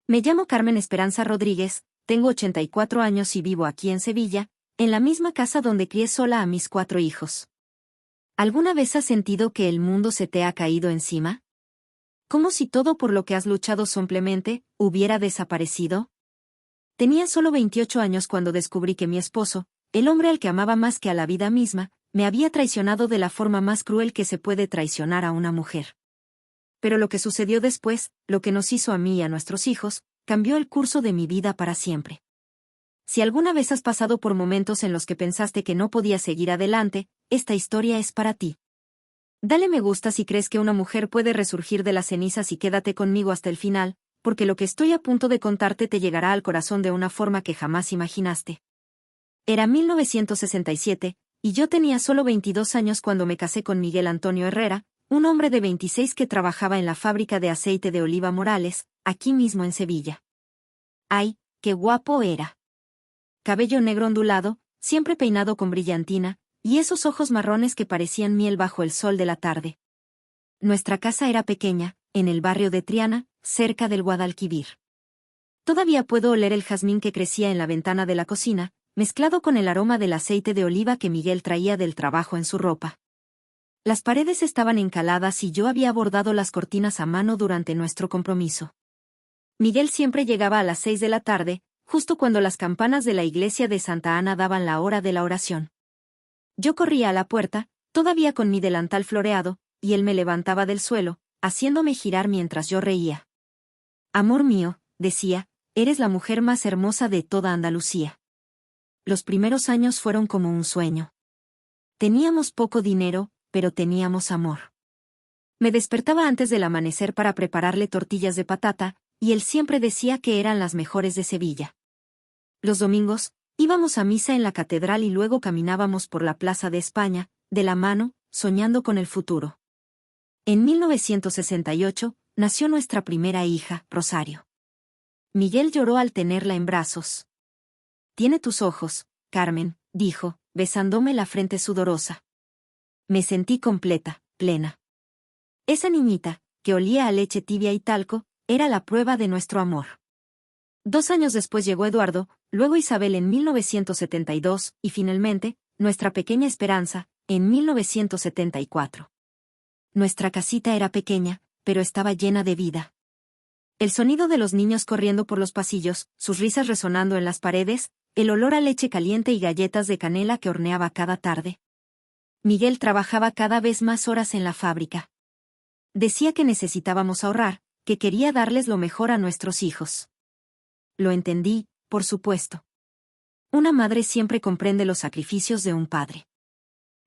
Me llamo Carmen Esperanza Rodríguez, tengo 84 años y vivo aquí en Sevilla, en la misma casa donde crié sola a mis 4 hijos. ¿Alguna vez has sentido que el mundo se te ha caído encima? ¿Como si todo por lo que has luchado simplemente hubiera desaparecido? Tenía solo 28 años cuando descubrí que mi esposo, el hombre al que amaba más que a la vida misma, me había traicionado de la forma más cruel que se puede traicionar a una mujer. Pero lo que sucedió después, lo que nos hizo a mí y a nuestros hijos, cambió el curso de mi vida para siempre. Si alguna vez has pasado por momentos en los que pensaste que no podías seguir adelante, esta historia es para ti. Dale me gusta si crees que una mujer puede resurgir de las cenizas y quédate conmigo hasta el final, porque lo que estoy a punto de contarte te llegará al corazón de una forma que jamás imaginaste. Era 1967, y yo tenía solo 22 años cuando me casé con Miguel Antonio Herrera, un hombre de 26 que trabajaba en la fábrica de aceite de oliva Morales, aquí mismo en Sevilla. ¡Ay, qué guapo era! Cabello negro ondulado, siempre peinado con brillantina, y esos ojos marrones que parecían miel bajo el sol de la tarde. Nuestra casa era pequeña, en el barrio de Triana, cerca del Guadalquivir. Todavía puedo oler el jazmín que crecía en la ventana de la cocina, mezclado con el aroma del aceite de oliva que Miguel traía del trabajo en su ropa. Las paredes estaban encaladas y yo había bordado las cortinas a mano durante nuestro compromiso. Miguel siempre llegaba a las 6 de la tarde, justo cuando las campanas de la iglesia de Santa Ana daban la hora de la oración. Yo corría a la puerta, todavía con mi delantal floreado, y él me levantaba del suelo, haciéndome girar mientras yo reía. Amor mío, decía, eres la mujer más hermosa de toda Andalucía. Los primeros años fueron como un sueño. Teníamos poco dinero, pero teníamos amor. Me despertaba antes del amanecer para prepararle tortillas de patata, y él siempre decía que eran las mejores de Sevilla. Los domingos, íbamos a misa en la catedral y luego caminábamos por la Plaza de España, de la mano, soñando con el futuro. En 1968, nació nuestra primera hija, Rosario. Miguel lloró al tenerla en brazos. Tiene tus ojos, Carmen, dijo, besándome la frente sudorosa. Me sentí completa, plena. Esa niñita, que olía a leche tibia y talco, era la prueba de nuestro amor. 2 años después llegó Eduardo, luego Isabel en 1972, y finalmente, nuestra pequeña Esperanza, en 1974. Nuestra casita era pequeña, pero estaba llena de vida. El sonido de los niños corriendo por los pasillos, sus risas resonando en las paredes, el olor a leche caliente y galletas de canela que horneaba cada tarde. Miguel trabajaba cada vez más horas en la fábrica. Decía que necesitábamos ahorrar, que quería darles lo mejor a nuestros hijos. Lo entendí, por supuesto. Una madre siempre comprende los sacrificios de un padre.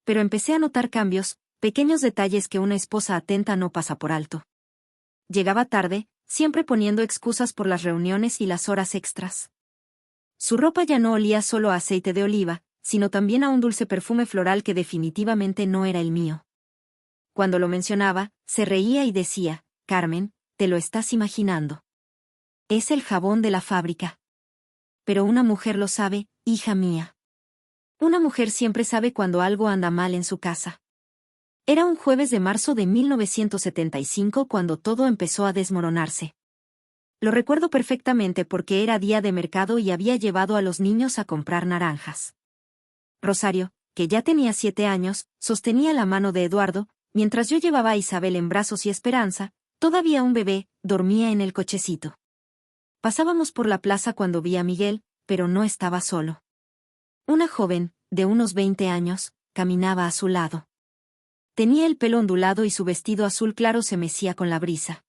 Pero empecé a notar cambios, pequeños detalles que una esposa atenta no pasa por alto. Llegaba tarde, siempre poniendo excusas por las reuniones y las horas extras. Su ropa ya no olía solo a aceite de oliva, sino también a un dulce perfume floral que definitivamente no era el mío. Cuando lo mencionaba, se reía y decía, Carmen, te lo estás imaginando. Es el jabón de la fábrica. Pero una mujer lo sabe, hija mía. Una mujer siempre sabe cuando algo anda mal en su casa. Era un jueves de marzo de 1975 cuando todo empezó a desmoronarse. Lo recuerdo perfectamente porque era día de mercado y había llevado a los niños a comprar naranjas. Rosario, que ya tenía 7 años, sostenía la mano de Eduardo, mientras yo llevaba a Isabel en brazos y Esperanza, todavía un bebé, dormía en el cochecito. Pasábamos por la plaza cuando vi a Miguel, pero no estaba solo. Una joven, de unos 20 años, caminaba a su lado. Tenía el pelo ondulado y su vestido azul claro se mecía con la brisa.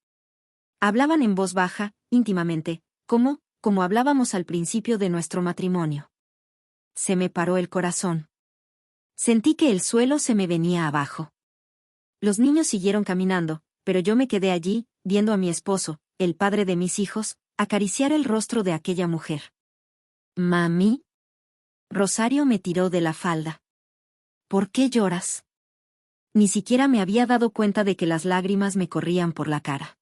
Hablaban en voz baja, íntimamente, como hablábamos al principio de nuestro matrimonio. Se me paró el corazón. Sentí que el suelo se me venía abajo. Los niños siguieron caminando, pero yo me quedé allí, viendo a mi esposo, el padre de mis hijos, acariciar el rostro de aquella mujer. «Mami». Rosario me tiró de la falda. «¿Por qué lloras?» Ni siquiera me había dado cuenta de que las lágrimas me corrían por la cara.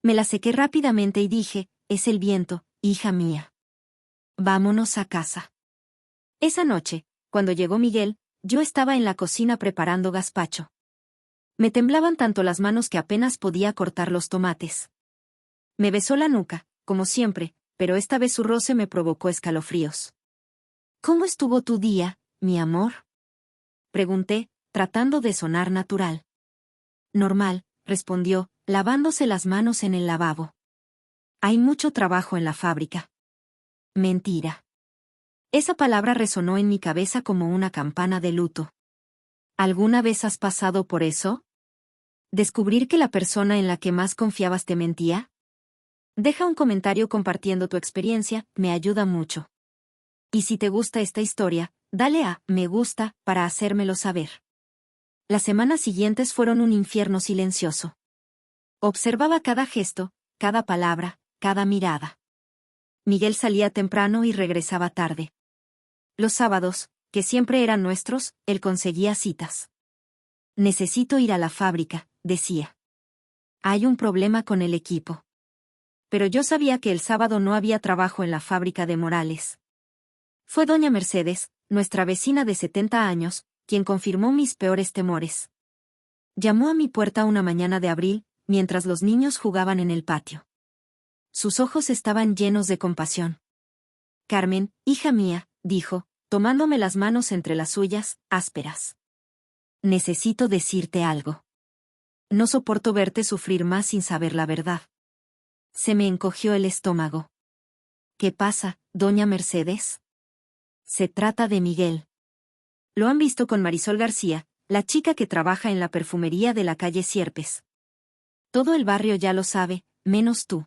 Me la sequé rápidamente y dije, es el viento, hija mía. Vámonos a casa. Esa noche, cuando llegó Miguel, yo estaba en la cocina preparando gazpacho. Me temblaban tanto las manos que apenas podía cortar los tomates. Me besó la nuca, como siempre, pero esta vez su roce me provocó escalofríos. ¿Cómo estuvo tu día, mi amor? Pregunté, tratando de sonar natural. Normal, respondió, lavándose las manos en el lavabo. Hay mucho trabajo en la fábrica. Mentira. Esa palabra resonó en mi cabeza como una campana de luto. ¿Alguna vez has pasado por eso? ¿Descubrir que la persona en la que más confiabas te mentía? Deja un comentario compartiendo tu experiencia, me ayuda mucho. Y si te gusta esta historia, dale a me gusta para hacérmelo saber. Las semanas siguientes fueron un infierno silencioso. Observaba cada gesto, cada palabra, cada mirada. Miguel salía temprano y regresaba tarde. Los sábados, que siempre eran nuestros, él conseguía citas. Necesito ir a la fábrica, decía. Hay un problema con el equipo. Pero yo sabía que el sábado no había trabajo en la fábrica de Morales. Fue doña Mercedes, nuestra vecina de 70 años, quien confirmó mis peores temores. Llamó a mi puerta una mañana de abril, mientras los niños jugaban en el patio. Sus ojos estaban llenos de compasión. Carmen, hija mía, dijo, tomándome las manos entre las suyas, ásperas. Necesito decirte algo. No soporto verte sufrir más sin saber la verdad. Se me encogió el estómago. ¿Qué pasa, doña Mercedes? Se trata de Miguel. Lo han visto con Marisol García, la chica que trabaja en la perfumería de la calle Sierpes. Todo el barrio ya lo sabe, menos tú.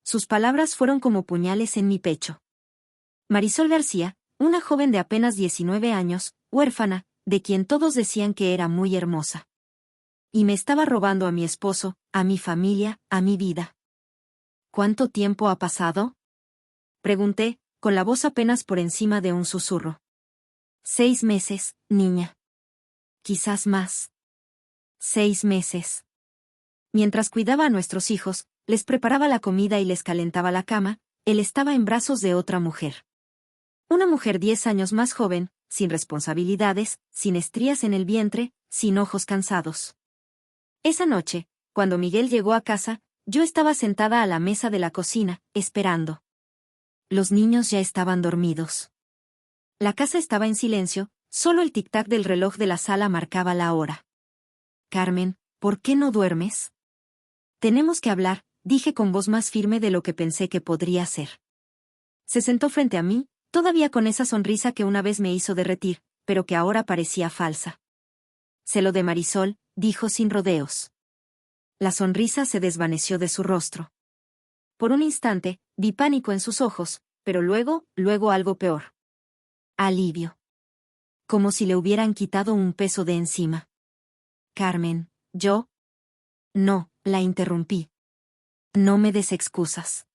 Sus palabras fueron como puñales en mi pecho. Marisol García, una joven de apenas 19 años, huérfana, de quien todos decían que era muy hermosa. Y me estaba robando a mi esposo, a mi familia, a mi vida. ¿Cuánto tiempo ha pasado? Pregunté, con la voz apenas por encima de un susurro. 6 meses, niña. Quizás más. 6 meses. Mientras cuidaba a nuestros hijos, les preparaba la comida y les calentaba la cama, él estaba en brazos de otra mujer. Una mujer 10 años más joven, sin responsabilidades, sin estrías en el vientre, sin ojos cansados. Esa noche, cuando Miguel llegó a casa, yo estaba sentada a la mesa de la cocina, esperando. Los niños ya estaban dormidos. La casa estaba en silencio, solo el tic-tac del reloj de la sala marcaba la hora. Carmen, ¿por qué no duermes? Tenemos que hablar, dije con voz más firme de lo que pensé que podría ser. Se sentó frente a mí, todavía con esa sonrisa que una vez me hizo derretir, pero que ahora parecía falsa. Sé lo de Marisol, dijo sin rodeos. La sonrisa se desvaneció de su rostro. Por un instante, vi pánico en sus ojos, pero luego algo peor. Alivio. Como si le hubieran quitado un peso de encima. Carmen, yo... No, la interrumpí. No me des excusas.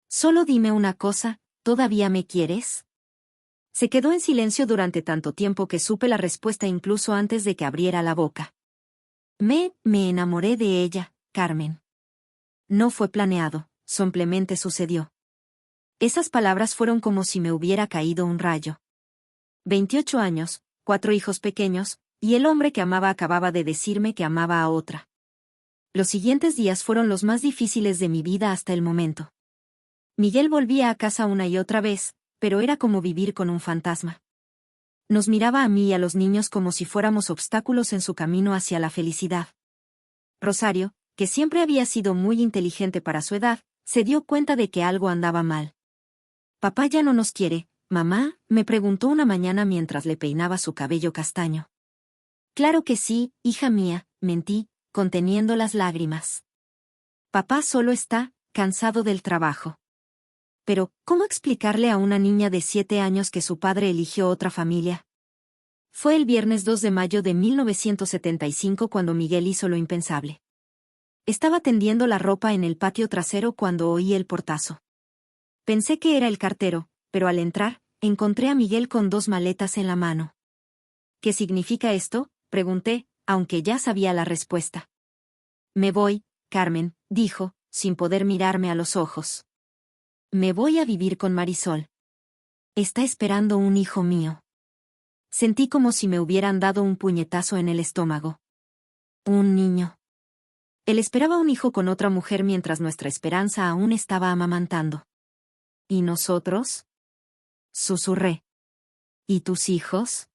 Solo dime una cosa, ¿todavía me quieres? Se quedó en silencio durante tanto tiempo que supe la respuesta incluso antes de que abriera la boca. Me enamoré de ella, Carmen. No fue planeado, simplemente sucedió. Esas palabras fueron como si me hubiera caído un rayo. 28 años, 4 hijos pequeños, y el hombre que amaba acababa de decirme que amaba a otra. Los siguientes días fueron los más difíciles de mi vida hasta el momento. Miguel volvía a casa una y otra vez, pero era como vivir con un fantasma. Nos miraba a mí y a los niños como si fuéramos obstáculos en su camino hacia la felicidad. Rosario, que siempre había sido muy inteligente para su edad, se dio cuenta de que algo andaba mal. «Papá ya no nos quiere, mamá», me preguntó una mañana mientras le peinaba su cabello castaño. «Claro que sí, hija mía», mentí, conteniendo las lágrimas. «Papá solo está cansado del trabajo». Pero, ¿cómo explicarle a una niña de 7 años que su padre eligió otra familia? Fue el viernes 2 de mayo de 1975 cuando Miguel hizo lo impensable. Estaba tendiendo la ropa en el patio trasero cuando oí el portazo. Pensé que era el cartero, pero al entrar, encontré a Miguel con 2 maletas en la mano. «¿Qué significa esto?», pregunté, aunque ya sabía la respuesta. «Me voy, Carmen», dijo, sin poder mirarme a los ojos. «Me voy a vivir con Marisol. Está esperando un hijo mío». Sentí como si me hubieran dado un puñetazo en el estómago. Un niño. Él esperaba un hijo con otra mujer mientras nuestra esperanza aún estaba amamantando. ¿Y nosotros? Susurré. ¿Y tus hijos?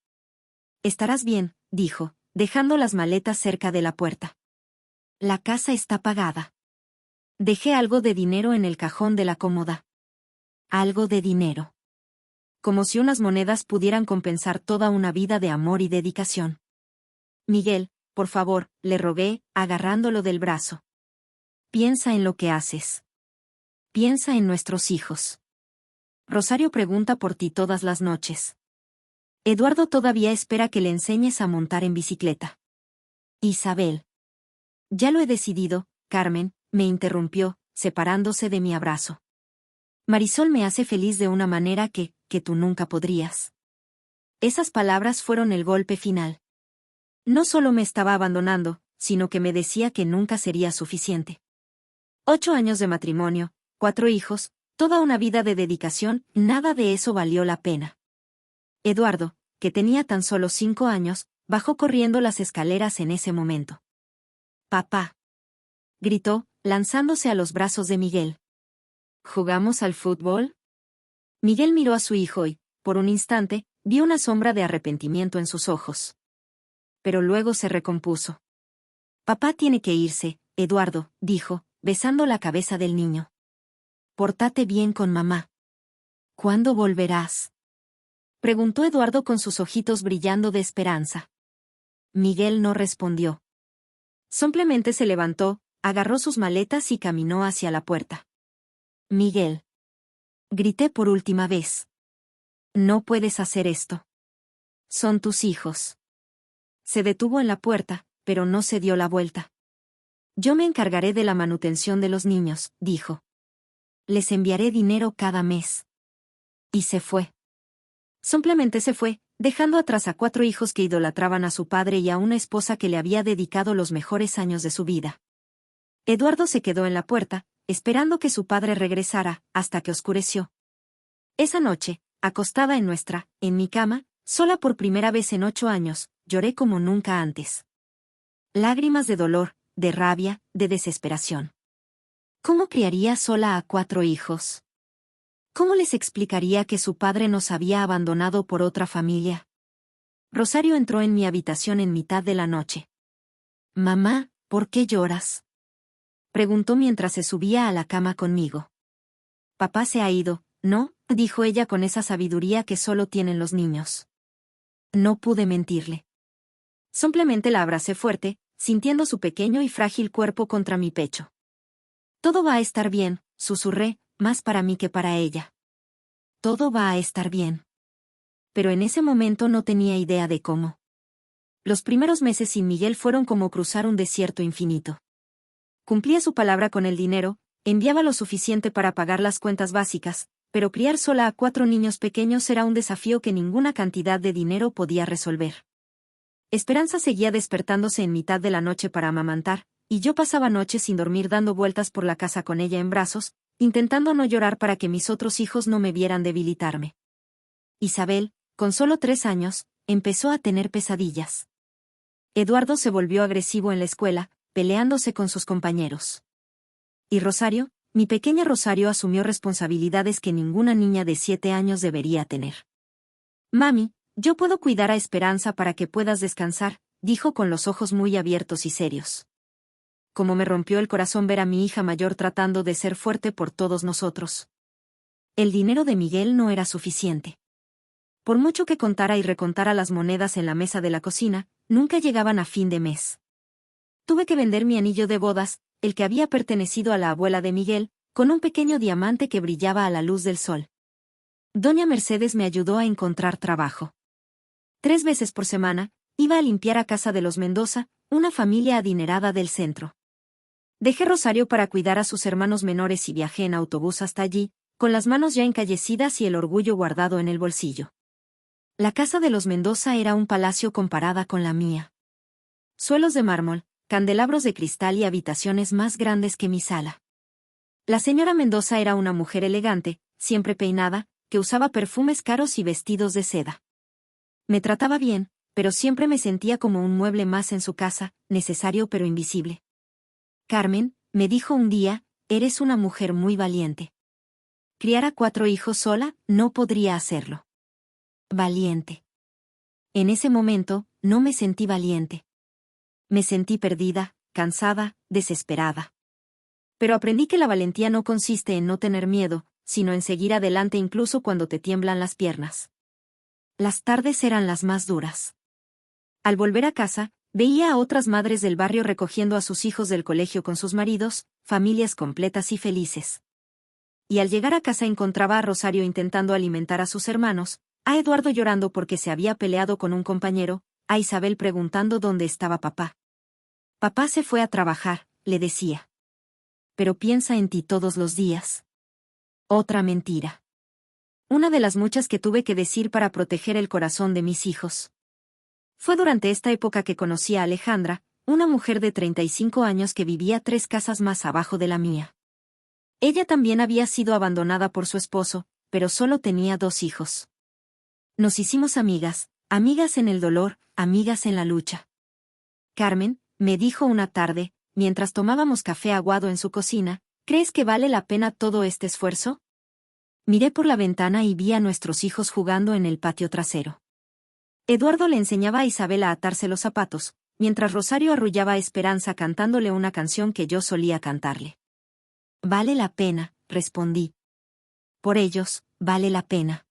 Estarás bien, dijo, dejando las maletas cerca de la puerta. La casa está pagada. Dejé algo de dinero en el cajón de la cómoda. Algo de dinero. Como si unas monedas pudieran compensar toda una vida de amor y dedicación. Miguel, por favor, le rogué, agarrándolo del brazo. Piensa en lo que haces. Piensa en nuestros hijos. Rosario pregunta por ti todas las noches. Eduardo todavía espera que le enseñes a montar en bicicleta. Isabel. Ya lo he decidido, Carmen, me interrumpió, separándose de mi abrazo. Marisol me hace feliz de una manera que tú nunca podrías. Esas palabras fueron el golpe final. No solo me estaba abandonando, sino que me decía que nunca sería suficiente. 8 años de matrimonio, 4 hijos, toda una vida de dedicación, nada de eso valió la pena. Eduardo, que tenía tan solo 5 años, bajó corriendo las escaleras en ese momento. «Papá», gritó, lanzándose a los brazos de Miguel. «¿Jugamos al fútbol?» Miguel miró a su hijo y, por un instante, vio una sombra de arrepentimiento en sus ojos. Pero luego se recompuso. «Papá tiene que irse, Eduardo», dijo, besando la cabeza del niño. «Pórtate bien con mamá». «¿Cuándo volverás?», preguntó Eduardo con sus ojitos brillando de esperanza. Miguel no respondió. Simplemente se levantó, agarró sus maletas y caminó hacia la puerta. «Miguel», grité por última vez. «No puedes hacer esto. Son tus hijos». Se detuvo en la puerta, pero no se dio la vuelta. «Yo me encargaré de la manutención de los niños», dijo. «Les enviaré dinero cada mes». Y se fue. Simplemente se fue, dejando atrás a 4 hijos que idolatraban a su padre y a una esposa que le había dedicado los mejores años de su vida. Eduardo se quedó en la puerta, esperando que su padre regresara, hasta que oscureció. Esa noche, acostada en mi cama, sola por primera vez en 8 años, lloré como nunca antes. Lágrimas de dolor, de rabia, de desesperación. ¿Cómo criaría sola a 4 hijos? ¿Cómo les explicaría que su padre nos había abandonado por otra familia? Rosario entró en mi habitación en mitad de la noche. «Mamá, ¿por qué lloras?», preguntó mientras se subía a la cama conmigo. «Papá se ha ido, ¿no?», dijo ella con esa sabiduría que solo tienen los niños. No pude mentirle. Simplemente la abracé fuerte, sintiendo su pequeño y frágil cuerpo contra mi pecho. «Todo va a estar bien», susurré, más para mí que para ella. «Todo va a estar bien». Pero en ese momento no tenía idea de cómo. Los primeros meses sin Miguel fueron como cruzar un desierto infinito. Cumplía su palabra con el dinero, enviaba lo suficiente para pagar las cuentas básicas, pero criar sola a 4 niños pequeños era un desafío que ninguna cantidad de dinero podía resolver. Esperanza seguía despertándose en mitad de la noche para amamantar, y yo pasaba noches sin dormir dando vueltas por la casa con ella en brazos, intentando no llorar para que mis otros hijos no me vieran debilitarme. Isabel, con solo 3 años, empezó a tener pesadillas. Eduardo se volvió agresivo en la escuela, peleándose con sus compañeros. Y Rosario, mi pequeña Rosario, asumió responsabilidades que ninguna niña de 7 años debería tener. «Mami, yo puedo cuidar a Esperanza para que puedas descansar», dijo con los ojos muy abiertos y serios. Como me rompió el corazón ver a mi hija mayor tratando de ser fuerte por todos nosotros. El dinero de Miguel no era suficiente. Por mucho que contara y recontara las monedas en la mesa de la cocina, nunca llegaban a fin de mes. Tuve que vender mi anillo de bodas, el que había pertenecido a la abuela de Miguel, con un pequeño diamante que brillaba a la luz del sol. Doña Mercedes me ayudó a encontrar trabajo. 3 veces por semana, iba a limpiar a casa de los Mendoza, una familia adinerada del centro. Dejé Rosario para cuidar a sus hermanos menores y viajé en autobús hasta allí, con las manos ya encallecidas y el orgullo guardado en el bolsillo. La casa de los Mendoza era un palacio comparada con la mía. Suelos de mármol, candelabros de cristal y habitaciones más grandes que mi sala. La señora Mendoza era una mujer elegante, siempre peinada, que usaba perfumes caros y vestidos de seda. Me trataba bien, pero siempre me sentía como un mueble más en su casa, necesario pero invisible. Carmen, me dijo un día, eres una mujer muy valiente. Criar a 4 hijos sola, no podría hacerlo. Valiente. En ese momento, no me sentí valiente. Me sentí perdida, cansada, desesperada. Pero aprendí que la valentía no consiste en no tener miedo, sino en seguir adelante incluso cuando te tiemblan las piernas. Las tardes eran las más duras. Al volver a casa, veía a otras madres del barrio recogiendo a sus hijos del colegio con sus maridos, familias completas y felices. Y al llegar a casa encontraba a Rosario intentando alimentar a sus hermanos, a Eduardo llorando porque se había peleado con un compañero, a Isabel preguntando dónde estaba papá. Papá se fue a trabajar, le decía. Pero piensa en ti todos los días. Otra mentira. Una de las muchas que tuve que decir para proteger el corazón de mis hijos. Fue durante esta época que conocí a Alejandra, una mujer de 35 años que vivía 3 casas más abajo de la mía. Ella también había sido abandonada por su esposo, pero solo tenía 2 hijos. Nos hicimos amigas, amigas en el dolor, amigas en la lucha. Carmen, me dijo una tarde, mientras tomábamos café aguado en su cocina, ¿crees que vale la pena todo este esfuerzo? Miré por la ventana y vi a nuestros hijos jugando en el patio trasero. Eduardo le enseñaba a Isabel a atarse los zapatos, mientras Rosario arrullaba a Esperanza cantándole una canción que yo solía cantarle. Vale la pena, respondí. Por ellos, vale la pena.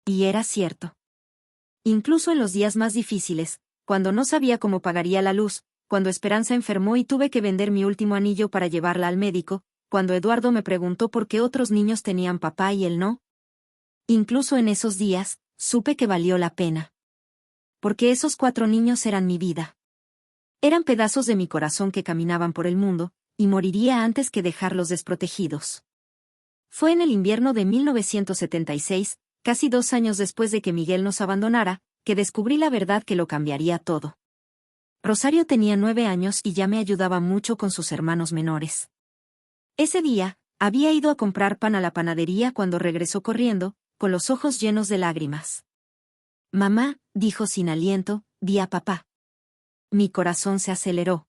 Y era cierto. Incluso en los días más difíciles, cuando no sabía cómo pagaría la luz, cuando Esperanza enfermó y tuve que vender mi último anillo para llevarla al médico, cuando Eduardo me preguntó por qué otros niños tenían papá y él no. Incluso en esos días, supe que valió la pena. Porque esos 4 niños eran mi vida. Eran pedazos de mi corazón que caminaban por el mundo, y moriría antes que dejarlos desprotegidos. Fue en el invierno de 1976, casi 2 años después de que Miguel nos abandonara, que descubrí la verdad que lo cambiaría todo. Rosario tenía 9 años y ya me ayudaba mucho con sus hermanos menores. Ese día, había ido a comprar pan a la panadería cuando regresó corriendo, con los ojos llenos de lágrimas. Mamá, dijo sin aliento, vi a papá. Mi corazón se aceleró.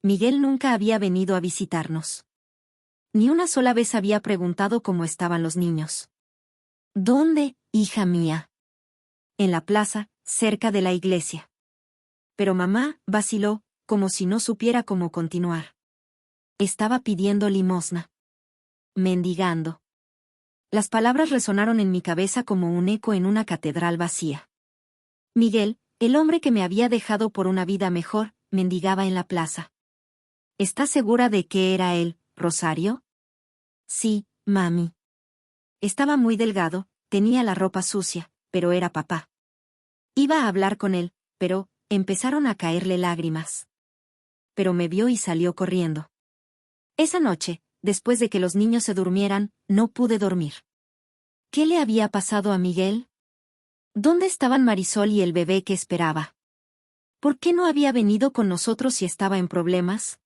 Miguel nunca había venido a visitarnos. Ni una sola vez había preguntado cómo estaban los niños. ¿Dónde, hija mía? En la plaza, cerca de la iglesia. Pero mamá vaciló, como si no supiera cómo continuar. Estaba pidiendo limosna. Mendigando. Las palabras resonaron en mi cabeza como un eco en una catedral vacía. Miguel, el hombre que me había dejado por una vida mejor, mendigaba en la plaza. ¿Estás segura de que era él, Rosario? Sí, mami. Estaba muy delgado, tenía la ropa sucia, pero era papá. Iba a hablar con él, pero empezaron a caerle lágrimas. Pero me vio y salió corriendo. Esa noche, después de que los niños se durmieran, no pude dormir. ¿Qué le había pasado a Miguel? ¿Dónde estaban Marisol y el bebé que esperaba? ¿Por qué no había venido con nosotros si estaba en problemas?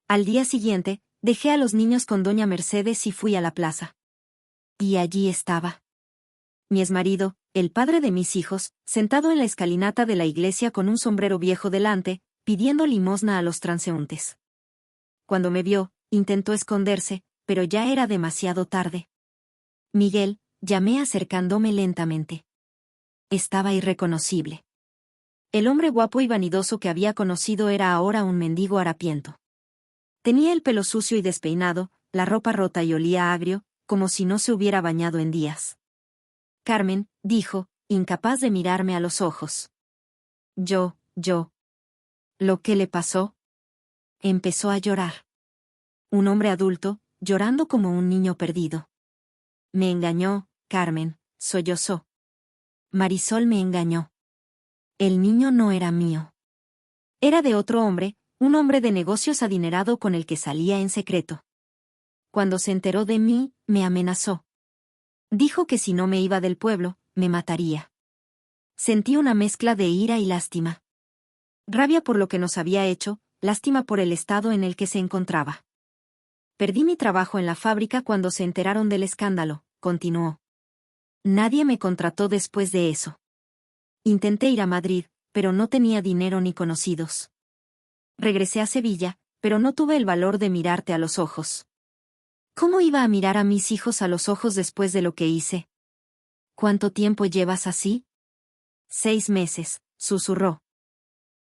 Al día siguiente, dejé a los niños con doña Mercedes y fui a la plaza. Y allí estaba. Mi exmarido, el padre de mis hijos, sentado en la escalinata de la iglesia con un sombrero viejo delante, pidiendo limosna a los transeúntes. Cuando me vio, intentó esconderse, pero ya era demasiado tarde. Miguel, llamé acercándome lentamente. Estaba irreconocible. El hombre guapo y vanidoso que había conocido era ahora un mendigo harapiento. Tenía el pelo sucio y despeinado, la ropa rota y olía agrio, como si no se hubiera bañado en días. Carmen, dijo, incapaz de mirarme a los ojos. Yo. ¿Lo que le pasó? Empezó a llorar. Un hombre adulto, llorando como un niño perdido. Me engañó, Carmen, sollozó. Marisol me engañó. El niño no era mío. Era de otro hombre, un hombre de negocios adinerado con el que salía en secreto. Cuando se enteró de mí, me amenazó. Dijo que si no me iba del pueblo, me mataría. Sentí una mezcla de ira y lástima. Rabia por lo que nos había hecho, lástima por el estado en el que se encontraba. Perdí mi trabajo en la fábrica cuando se enteraron del escándalo, continuó. Nadie me contrató después de eso. Intenté ir a Madrid, pero no tenía dinero ni conocidos. Regresé a Sevilla, pero no tuve el valor de mirarte a los ojos. ¿Cómo iba a mirar a mis hijos a los ojos después de lo que hice? ¿Cuánto tiempo llevas así? 6 meses, susurró.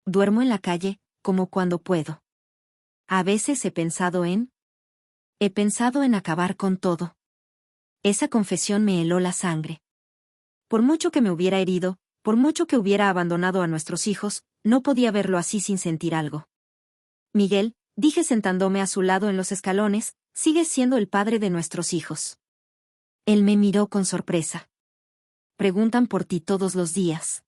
Duermo en la calle, como cuando puedo. A veces he pensado en acabar con todo. Esa confesión me heló la sangre. Por mucho que me hubiera herido, por mucho que hubiera abandonado a nuestros hijos, no podía verlo así sin sentir algo. Miguel, dije sentándome a su lado en los escalones, sigues siendo el padre de nuestros hijos. Él me miró con sorpresa. Preguntan por ti todos los días.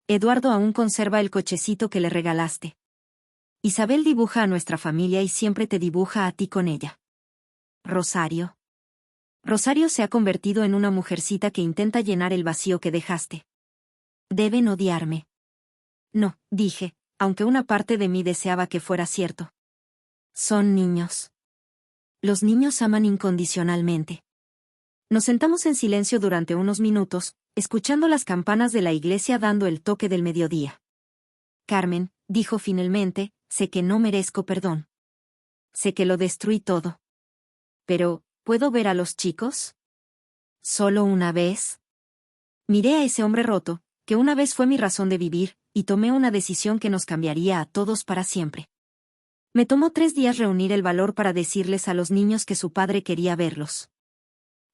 Eduardo aún conserva el cochecito que le regalaste. Isabel dibuja a nuestra familia y siempre te dibuja a ti con ella. Rosario. Rosario se ha convertido en una mujercita que intenta llenar el vacío que dejaste. Deben odiarme. No, dije, aunque una parte de mí deseaba que fuera cierto. Son niños. Los niños aman incondicionalmente. Nos sentamos en silencio durante unos minutos, escuchando las campanas de la iglesia dando el toque del mediodía. Carmen, dijo finalmente, sé que no merezco perdón. Sé que lo destruí todo. Pero, ¿puedo ver a los chicos? ¿Solo una vez? Miré a ese hombre roto, que una vez fue mi razón de vivir, y tomé una decisión que nos cambiaría a todos para siempre. Me tomó 3 días reunir el valor para decirles a los niños que su padre quería verlos.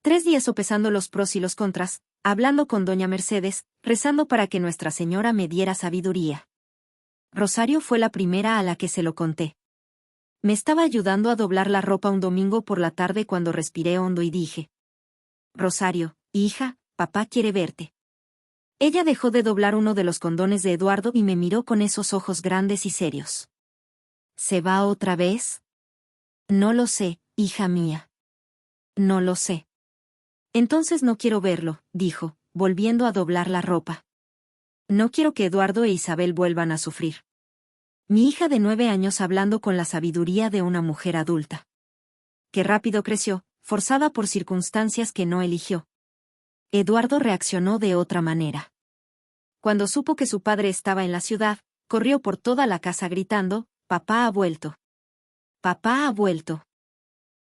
3 días sopesando los pros y los contras, hablando con doña Mercedes, rezando para que Nuestra Señora me diera sabiduría. Rosario fue la primera a la que se lo conté. Me estaba ayudando a doblar la ropa un domingo por la tarde cuando respiré hondo y dije: Rosario, hija, papá quiere verte. Ella dejó de doblar uno de los condones de Eduardo y me miró con esos ojos grandes y serios. ¿Se va otra vez? No lo sé, hija mía. No lo sé. Entonces no quiero verlo, dijo, volviendo a doblar la ropa. No quiero que Eduardo e Isabel vuelvan a sufrir. Mi hija de 9 años hablando con la sabiduría de una mujer adulta. Qué rápido creció, forzada por circunstancias que no eligió. Eduardo reaccionó de otra manera. Cuando supo que su padre estaba en la ciudad, corrió por toda la casa gritando: «Papá ha vuelto. Papá ha vuelto».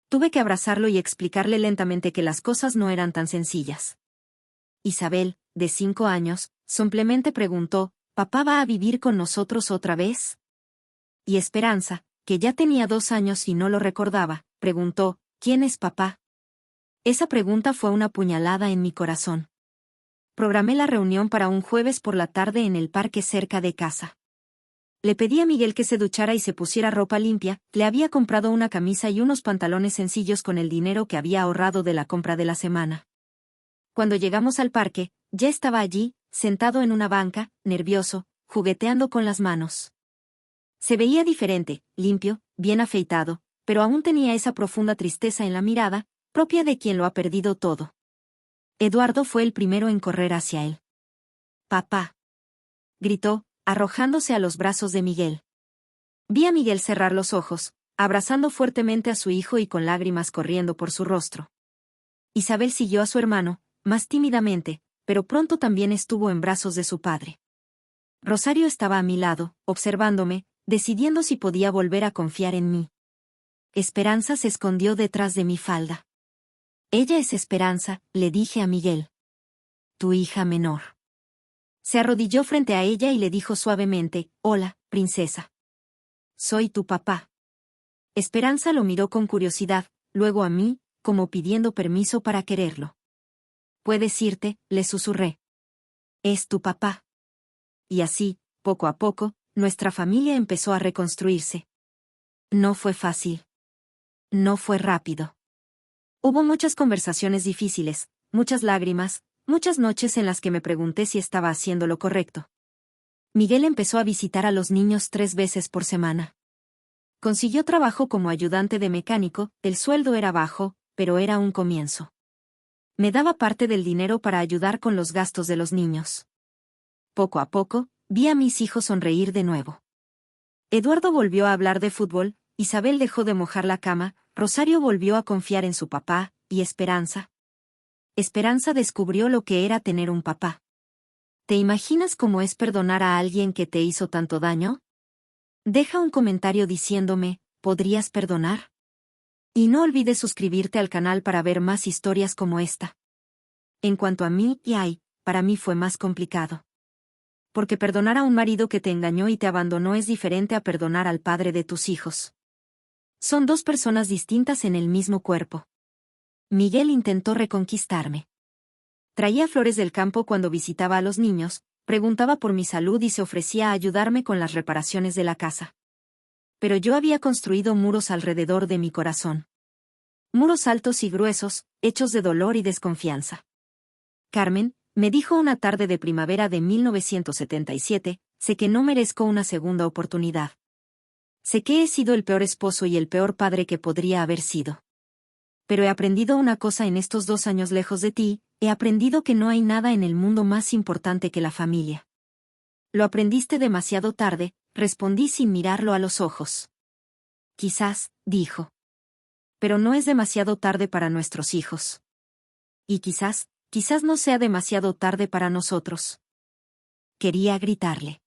Tuve que abrazarlo y explicarle lentamente que las cosas no eran tan sencillas. Isabel, de 5 años, simplemente preguntó: «¿Papá va a vivir con nosotros otra vez?». Y Esperanza, que ya tenía 2 años y no lo recordaba, preguntó: «¿Quién es papá?». Esa pregunta fue una puñalada en mi corazón. Programé la reunión para un jueves por la tarde en el parque cerca de casa. Le pedí a Miguel que se duchara y se pusiera ropa limpia, le había comprado una camisa y unos pantalones sencillos con el dinero que había ahorrado de la compra de la semana. Cuando llegamos al parque, ya estaba allí, sentado en una banca, nervioso, jugueteando con las manos. Se veía diferente, limpio, bien afeitado, pero aún tenía esa profunda tristeza en la mirada, propia de quien lo ha perdido todo. Eduardo fue el primero en correr hacia él. «Papá», gritó, arrojándose a los brazos de Miguel. Vi a Miguel cerrar los ojos, abrazando fuertemente a su hijo y con lágrimas corriendo por su rostro. Isabel siguió a su hermano, más tímidamente, pero pronto también estuvo en brazos de su padre. Rosario estaba a mi lado, observándome, decidiendo si podía volver a confiar en mí. Esperanza se escondió detrás de mi falda. «Ella es Esperanza», le dije a Miguel. «Tu hija menor». Se arrodilló frente a ella y le dijo suavemente: «Hola, princesa. Soy tu papá». Esperanza lo miró con curiosidad, luego a mí, como pidiendo permiso para quererlo. «Puedes irte», le susurré. «Es tu papá». Y así, poco a poco, nuestra familia empezó a reconstruirse. No fue fácil. No fue rápido. Hubo muchas conversaciones difíciles, muchas lágrimas, muchas noches en las que me pregunté si estaba haciendo lo correcto. Miguel empezó a visitar a los niños 3 veces por semana. Consiguió trabajo como ayudante de mecánico, el sueldo era bajo, pero era un comienzo. Me daba parte del dinero para ayudar con los gastos de los niños. Poco a poco, vi a mis hijos sonreír de nuevo. Eduardo volvió a hablar de fútbol, Isabel dejó de mojar la cama, Rosario volvió a confiar en su papá, y Esperanza. Esperanza descubrió lo que era tener un papá. ¿Te imaginas cómo es perdonar a alguien que te hizo tanto daño? Deja un comentario diciéndome, ¿podrías perdonar? Y no olvides suscribirte al canal para ver más historias como esta. En cuanto a mí para mí fue más complicado. Porque perdonar a un marido que te engañó y te abandonó es diferente a perdonar al padre de tus hijos. Son dos personas distintas en el mismo cuerpo. Miguel intentó reconquistarme. Traía flores del campo cuando visitaba a los niños, preguntaba por mi salud y se ofrecía a ayudarme con las reparaciones de la casa. Pero yo había construido muros alrededor de mi corazón. Muros altos y gruesos, hechos de dolor y desconfianza. Carmen, me dijo una tarde de primavera de 1977, sé que no merezco una segunda oportunidad. Sé que he sido el peor esposo y el peor padre que podría haber sido. Pero he aprendido una cosa en estos 2 años lejos de ti, he aprendido que no hay nada en el mundo más importante que la familia. Lo aprendiste demasiado tarde, respondí sin mirarlo a los ojos. Quizás, dijo. Pero no es demasiado tarde para nuestros hijos. Y quizás no sea demasiado tarde para nosotros. Quería gritarle.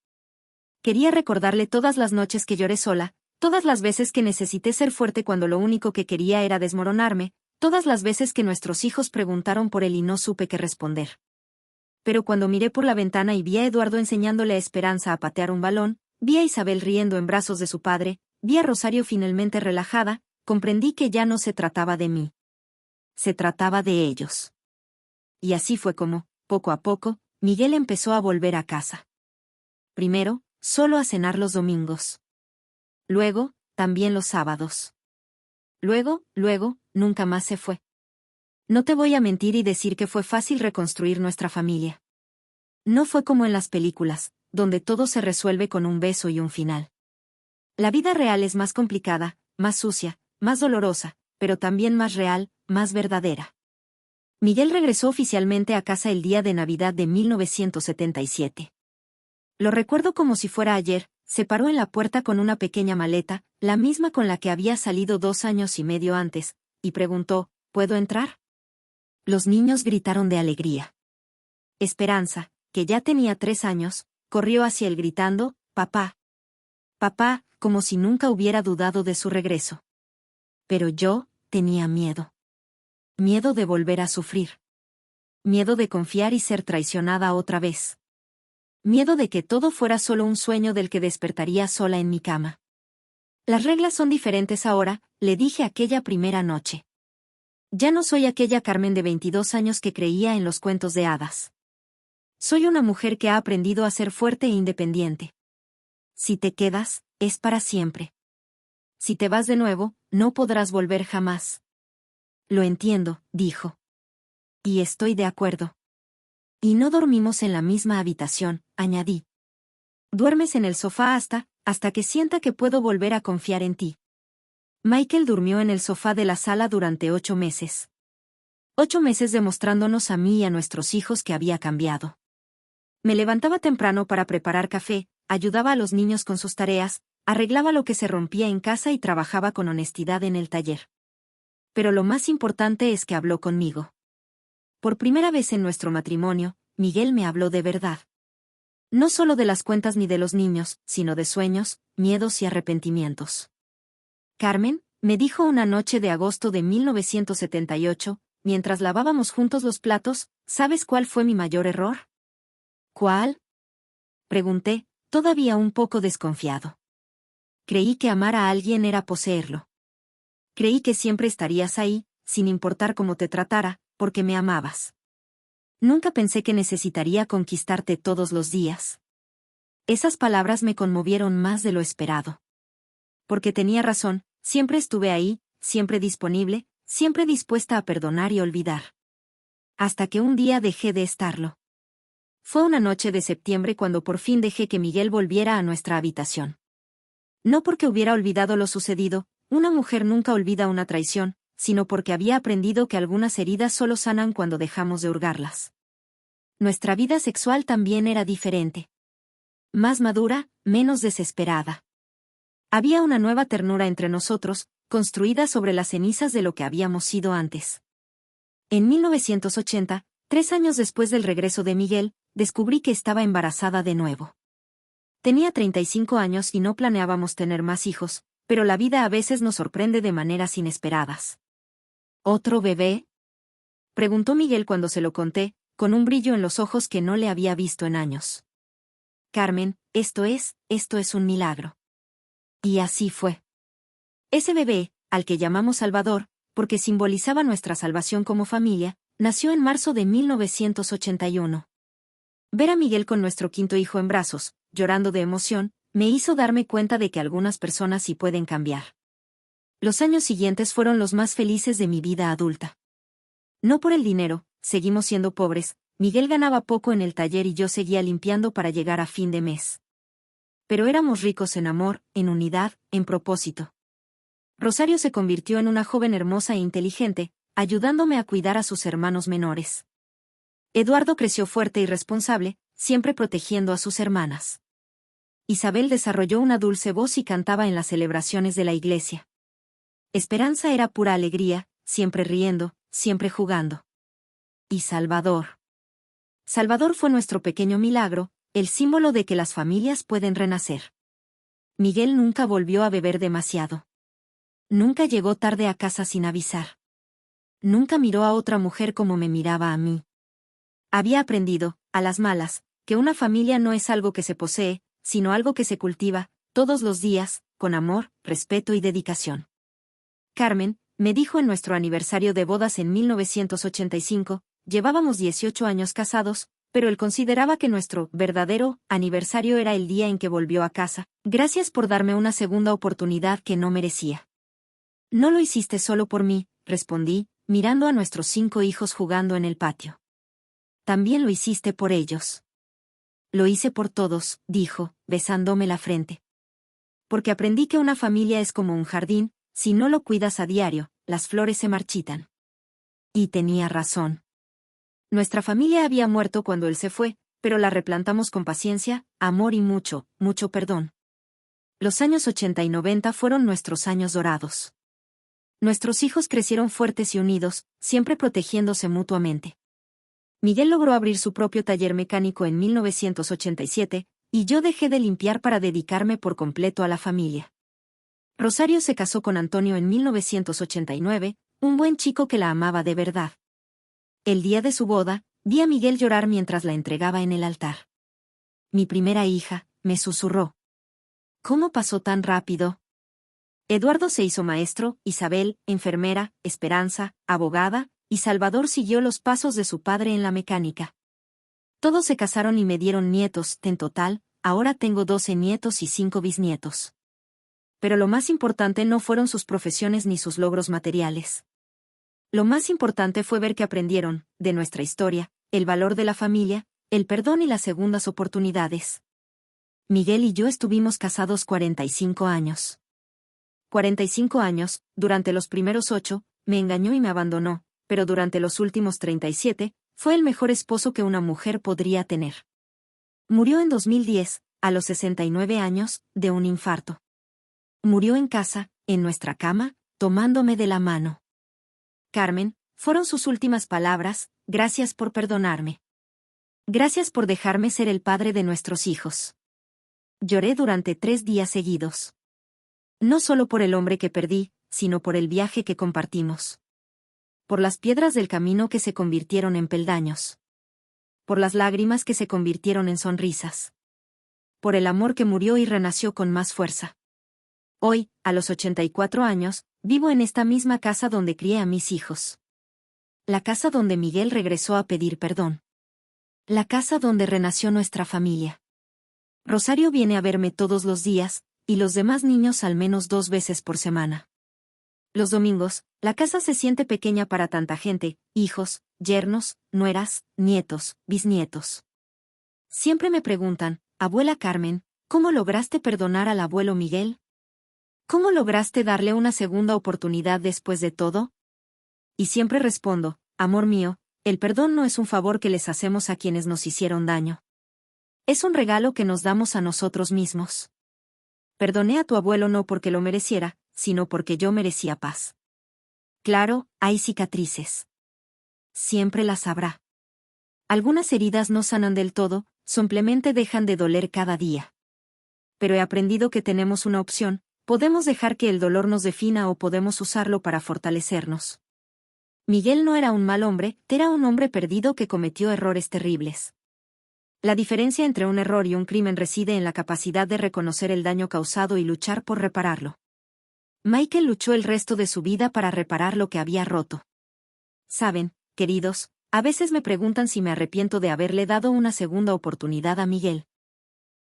Quería recordarle todas las noches que lloré sola, todas las veces que necesité ser fuerte cuando lo único que quería era desmoronarme, todas las veces que nuestros hijos preguntaron por él y no supe qué responder. Pero cuando miré por la ventana y vi a Eduardo enseñándole a Esperanza a patear un balón, vi a Isabel riendo en brazos de su padre, vi a Rosario finalmente relajada, comprendí que ya no se trataba de mí. Se trataba de ellos. Y así fue como, poco a poco, Miguel empezó a volver a casa. Primero, solo a cenar los domingos. Luego, también los sábados. Luego, nunca más se fue. No te voy a mentir y decir que fue fácil reconstruir nuestra familia. No fue como en las películas, donde todo se resuelve con un beso y un final. La vida real es más complicada, más sucia, más dolorosa, pero también más real, más verdadera. Miguel regresó oficialmente a casa el día de Navidad de 1977. Lo recuerdo como si fuera ayer, se paró en la puerta con una pequeña maleta, la misma con la que había salido 2 años y medio antes, y preguntó, ¿puedo entrar? Los niños gritaron de alegría. Esperanza, que ya tenía 3 años, corrió hacia él gritando, «Papá. Papá», como si nunca hubiera dudado de su regreso. Pero yo tenía miedo. Miedo de volver a sufrir. Miedo de confiar y ser traicionada otra vez. Miedo de que todo fuera solo un sueño del que despertaría sola en mi cama. Las reglas son diferentes ahora, le dije aquella primera noche. Ya no soy aquella Carmen de 22 años que creía en los cuentos de hadas. Soy una mujer que ha aprendido a ser fuerte e independiente. Si te quedas, es para siempre. Si te vas de nuevo, no podrás volver jamás. Lo entiendo, dijo. Y estoy de acuerdo. Y no dormimos en la misma habitación, añadí. Duermes en el sofá hasta que sienta que puedo volver a confiar en ti. Michael durmió en el sofá de la sala durante 8 meses. 8 meses demostrándonos a mí y a nuestros hijos que había cambiado. Me levantaba temprano para preparar café, ayudaba a los niños con sus tareas, arreglaba lo que se rompía en casa y trabajaba con honestidad en el taller. Pero lo más importante es que habló conmigo. Por primera vez en nuestro matrimonio, Miguel me habló de verdad. No solo de las cuentas ni de los niños, sino de sueños, miedos y arrepentimientos. Carmen, me dijo una noche de agosto de 1978, mientras lavábamos juntos los platos, ¿sabes cuál fue mi mayor error? ¿Cuál? Pregunté, todavía un poco desconfiado. Creí que amar a alguien era poseerlo. Creí que siempre estarías ahí, sin importar cómo te tratara, porque me amabas. Nunca pensé que necesitaría conquistarte todos los días. Esas palabras me conmovieron más de lo esperado. Porque tenía razón, siempre estuve ahí, siempre disponible, siempre dispuesta a perdonar y olvidar. Hasta que un día dejé de estarlo. Fue una noche de septiembre cuando por fin dejé que Miguel volviera a nuestra habitación. No porque hubiera olvidado lo sucedido, una mujer nunca olvida una traición, sino porque había aprendido que algunas heridas solo sanan cuando dejamos de hurgarlas. Nuestra vida sexual también era diferente. Más madura, menos desesperada. Había una nueva ternura entre nosotros, construida sobre las cenizas de lo que habíamos sido antes. En 1980, 3 años después del regreso de Miguel, descubrí que estaba embarazada de nuevo. Tenía 35 años y no planeábamos tener más hijos, pero la vida a veces nos sorprende de maneras inesperadas. ¿Otro bebé?, preguntó Miguel cuando se lo conté, con un brillo en los ojos que no le había visto en años. Carmen, esto es un milagro. Y así fue. Ese bebé, al que llamamos Salvador, porque simbolizaba nuestra salvación como familia, nació en marzo de 1981. Ver a Miguel con nuestro quinto hijo en brazos, llorando de emoción, me hizo darme cuenta de que algunas personas sí pueden cambiar. Los años siguientes fueron los más felices de mi vida adulta. No por el dinero, seguimos siendo pobres, Miguel ganaba poco en el taller y yo seguía limpiando para llegar a fin de mes. Pero éramos ricos en amor, en unidad, en propósito. Rosario se convirtió en una joven hermosa e inteligente, ayudándome a cuidar a sus hermanos menores. Eduardo creció fuerte y responsable, siempre protegiendo a sus hermanas. Isabel desarrolló una dulce voz y cantaba en las celebraciones de la iglesia. Esperanza era pura alegría, siempre riendo, siempre jugando. Y Salvador. Salvador fue nuestro pequeño milagro, el símbolo de que las familias pueden renacer. Miguel nunca volvió a beber demasiado. Nunca llegó tarde a casa sin avisar. Nunca miró a otra mujer como me miraba a mí. Había aprendido, a las malas, que una familia no es algo que se posee, sino algo que se cultiva, todos los días, con amor, respeto y dedicación. Carmen, me dijo en nuestro aniversario de bodas en 1985, llevábamos 18 años casados, pero él consideraba que nuestro verdadero aniversario era el día en que volvió a casa. Gracias por darme una segunda oportunidad que no merecía. No lo hiciste solo por mí, respondí, mirando a nuestros 5 hijos jugando en el patio. También lo hiciste por ellos. Lo hice por todos, dijo, besándome la frente. Porque aprendí que una familia es como un jardín, si no lo cuidas a diario, las flores se marchitan. Y tenía razón. Nuestra familia había muerto cuando él se fue, pero la replantamos con paciencia, amor y mucho, mucho perdón. Los años 80 y 90 fueron nuestros años dorados. Nuestros hijos crecieron fuertes y unidos, siempre protegiéndose mutuamente. Miguel logró abrir su propio taller mecánico en 1987, y yo dejé de limpiar para dedicarme por completo a la familia. Rosario se casó con Antonio en 1989, un buen chico que la amaba de verdad. El día de su boda, vi a Miguel llorar mientras la entregaba en el altar. Mi primera hija, me susurró. ¿Cómo pasó tan rápido? Eduardo se hizo maestro, Isabel, enfermera, Esperanza, abogada, y Salvador siguió los pasos de su padre en la mecánica. Todos se casaron y me dieron nietos, en total, ahora tengo 12 nietos y 5 bisnietos. Pero lo más importante no fueron sus profesiones ni sus logros materiales. Lo más importante fue ver que aprendieron, de nuestra historia, el valor de la familia, el perdón y las segundas oportunidades. Miguel y yo estuvimos casados 45 años. 45 años, durante los primeros 8, me engañó y me abandonó, pero durante los últimos 37, fue el mejor esposo que una mujer podría tener. Murió en 2010, a los 69 años, de un infarto. Murió en casa, en nuestra cama, tomándome de la mano. Carmen, fueron sus últimas palabras, gracias por perdonarme. Gracias por dejarme ser el padre de nuestros hijos. Lloré durante 3 días seguidos. No solo por el hombre que perdí, sino por el viaje que compartimos. Por las piedras del camino que se convirtieron en peldaños. Por las lágrimas que se convirtieron en sonrisas. Por el amor que murió y renació con más fuerza. Hoy, a los 84 años, vivo en esta misma casa donde crié a mis hijos. La casa donde Miguel regresó a pedir perdón. La casa donde renació nuestra familia. Rosario viene a verme todos los días, y los demás niños al menos 2 veces por semana. Los domingos, la casa se siente pequeña para tanta gente, hijos, yernos, nueras, nietos, bisnietos. Siempre me preguntan, abuela Carmen, ¿cómo lograste perdonar al abuelo Miguel? ¿Cómo lograste darle una segunda oportunidad después de todo? Y siempre respondo, amor mío, el perdón no es un favor que les hacemos a quienes nos hicieron daño. Es un regalo que nos damos a nosotros mismos. Perdoné a tu abuelo no porque lo mereciera, sino porque yo merecía paz. Claro, hay cicatrices. Siempre las habrá. Algunas heridas no sanan del todo, simplemente dejan de doler cada día. Pero he aprendido que tenemos una opción, Podemos dejar que el dolor nos defina o podemos usarlo para fortalecernos. Miguel no era un mal hombre, era un hombre perdido que cometió errores terribles. La diferencia entre un error y un crimen reside en la capacidad de reconocer el daño causado y luchar por repararlo. Michael luchó el resto de su vida para reparar lo que había roto. Saben, queridos, a veces me preguntan si me arrepiento de haberle dado una segunda oportunidad a Miguel.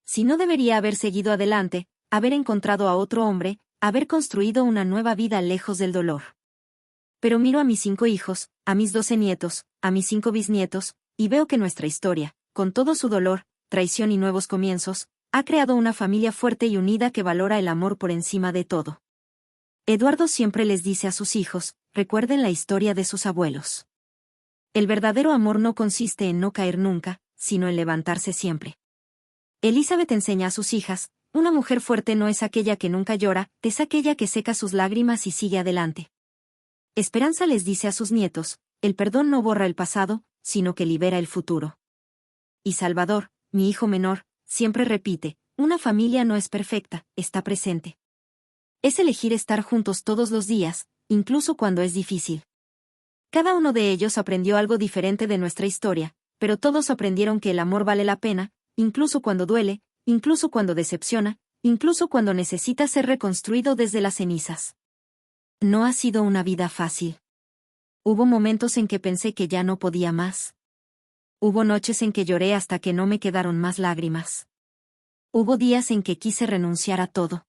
Si no debería haber seguido adelante, haber encontrado a otro hombre, haber construido una nueva vida lejos del dolor. Pero miro a mis 5 hijos, a mis 12 nietos, a mis 5 bisnietos, y veo que nuestra historia, con todo su dolor, traición y nuevos comienzos, ha creado una familia fuerte y unida que valora el amor por encima de todo. Eduardo siempre les dice a sus hijos, recuerden la historia de sus abuelos. El verdadero amor no consiste en no caer nunca, sino en levantarse siempre. Elizabeth enseña a sus hijas, una mujer fuerte no es aquella que nunca llora, es aquella que seca sus lágrimas y sigue adelante. Esperanza les dice a sus nietos, el perdón no borra el pasado, sino que libera el futuro. Y Salvador, mi hijo menor, siempre repite, una familia no es perfecta, está presente. Es elegir estar juntos todos los días, incluso cuando es difícil. Cada uno de ellos aprendió algo diferente de nuestra historia, pero todos aprendieron que el amor vale la pena, incluso cuando duele, incluso cuando decepciona, incluso cuando necesita ser reconstruido desde las cenizas. No ha sido una vida fácil. Hubo momentos en que pensé que ya no podía más. Hubo noches en que lloré hasta que no me quedaron más lágrimas. Hubo días en que quise renunciar a todo.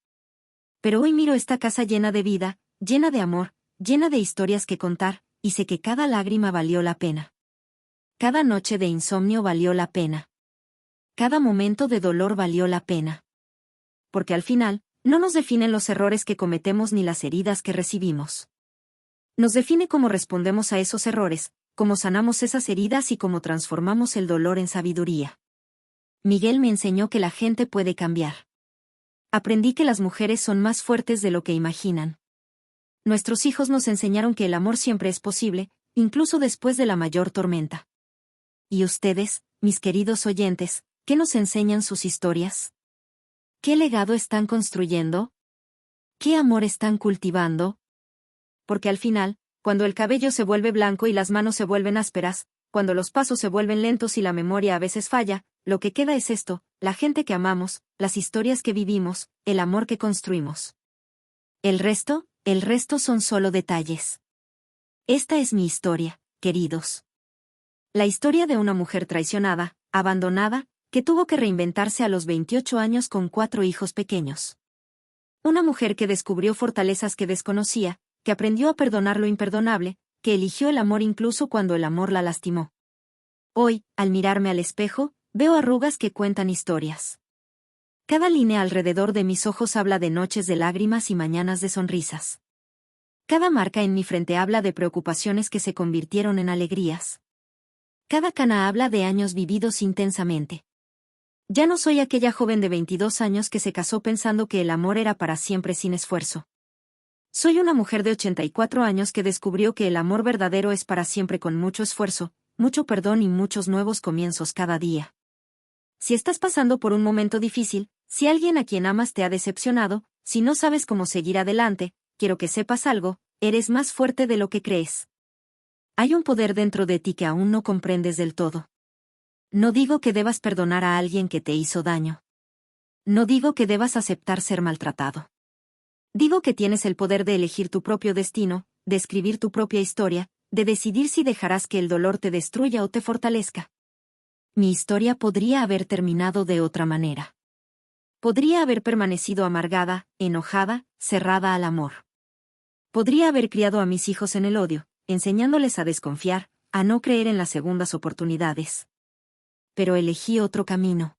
Pero hoy miro esta casa llena de vida, llena de amor, llena de historias que contar, y sé que cada lágrima valió la pena. Cada noche de insomnio valió la pena. Cada momento de dolor valió la pena. Porque al final, no nos definen los errores que cometemos ni las heridas que recibimos. Nos define cómo respondemos a esos errores, cómo sanamos esas heridas y cómo transformamos el dolor en sabiduría. Miguel me enseñó que la gente puede cambiar. Aprendí que las mujeres son más fuertes de lo que imaginan. Nuestros hijos nos enseñaron que el amor siempre es posible, incluso después de la mayor tormenta. ¿Y ustedes, mis queridos oyentes, qué nos enseñan sus historias? ¿Qué legado están construyendo? ¿Qué amor están cultivando? Porque al final, cuando el cabello se vuelve blanco y las manos se vuelven ásperas, cuando los pasos se vuelven lentos y la memoria a veces falla, lo que queda es esto, la gente que amamos, las historias que vivimos, el amor que construimos. El resto son solo detalles. Esta es mi historia, queridos. La historia de una mujer traicionada, abandonada, que tuvo que reinventarse a los 28 años con 4 hijos pequeños. Una mujer que descubrió fortalezas que desconocía, que aprendió a perdonar lo imperdonable, que eligió el amor incluso cuando el amor la lastimó. Hoy, al mirarme al espejo, veo arrugas que cuentan historias. Cada línea alrededor de mis ojos habla de noches de lágrimas y mañanas de sonrisas. Cada marca en mi frente habla de preocupaciones que se convirtieron en alegrías. Cada cana habla de años vividos intensamente. Ya no soy aquella joven de 22 años que se casó pensando que el amor era para siempre sin esfuerzo. Soy una mujer de 84 años que descubrió que el amor verdadero es para siempre con mucho esfuerzo, mucho perdón y muchos nuevos comienzos cada día. Si estás pasando por un momento difícil, si alguien a quien amas te ha decepcionado, si no sabes cómo seguir adelante, quiero que sepas algo, eres más fuerte de lo que crees. Hay un poder dentro de ti que aún no comprendes del todo. No digo que debas perdonar a alguien que te hizo daño. No digo que debas aceptar ser maltratado. Digo que tienes el poder de elegir tu propio destino, de escribir tu propia historia, de decidir si dejarás que el dolor te destruya o te fortalezca. Mi historia podría haber terminado de otra manera. Podría haber permanecido amargada, enojada, cerrada al amor. Podría haber criado a mis hijos en el odio, enseñándoles a desconfiar, a no creer en las segundas oportunidades. Pero elegí otro camino.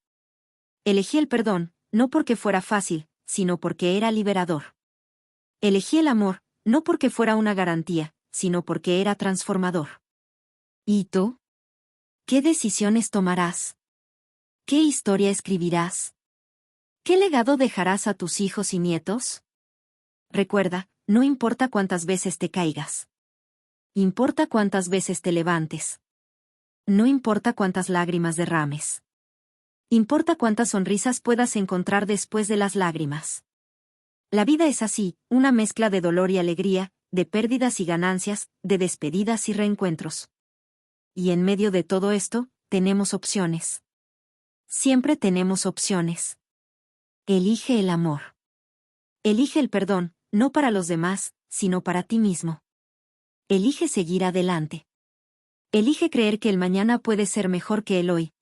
Elegí el perdón, no porque fuera fácil, sino porque era liberador. Elegí el amor, no porque fuera una garantía, sino porque era transformador. ¿Y tú? ¿Qué decisiones tomarás? ¿Qué historia escribirás? ¿Qué legado dejarás a tus hijos y nietos? Recuerda, no importa cuántas veces te caigas. Importa cuántas veces te levantes. No importa cuántas lágrimas derrames. Importa cuántas sonrisas puedas encontrar después de las lágrimas. La vida es así, una mezcla de dolor y alegría, de pérdidas y ganancias, de despedidas y reencuentros. Y en medio de todo esto, tenemos opciones. Siempre tenemos opciones. Elige el amor. Elige el perdón, no para los demás, sino para ti mismo. Elige seguir adelante. Elige creer que el mañana puede ser mejor que el hoy.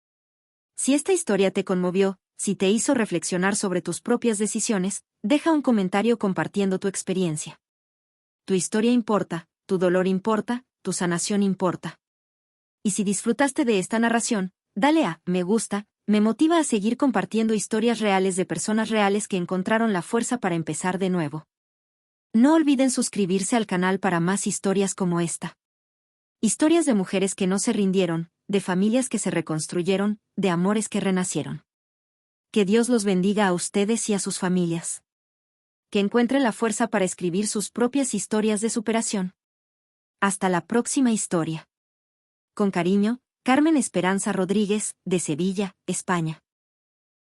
Si esta historia te conmovió, si te hizo reflexionar sobre tus propias decisiones, deja un comentario compartiendo tu experiencia. Tu historia importa, tu dolor importa, tu sanación importa. Y si disfrutaste de esta narración, dale a me gusta, me motiva a seguir compartiendo historias reales de personas reales que encontraron la fuerza para empezar de nuevo. No olviden suscribirse al canal para más historias como esta. Historias de mujeres que no se rindieron, de familias que se reconstruyeron, de amores que renacieron. Que Dios los bendiga a ustedes y a sus familias. Que encuentren la fuerza para escribir sus propias historias de superación. Hasta la próxima historia. Con cariño, Carmen Esperanza Rodríguez, de Sevilla, España.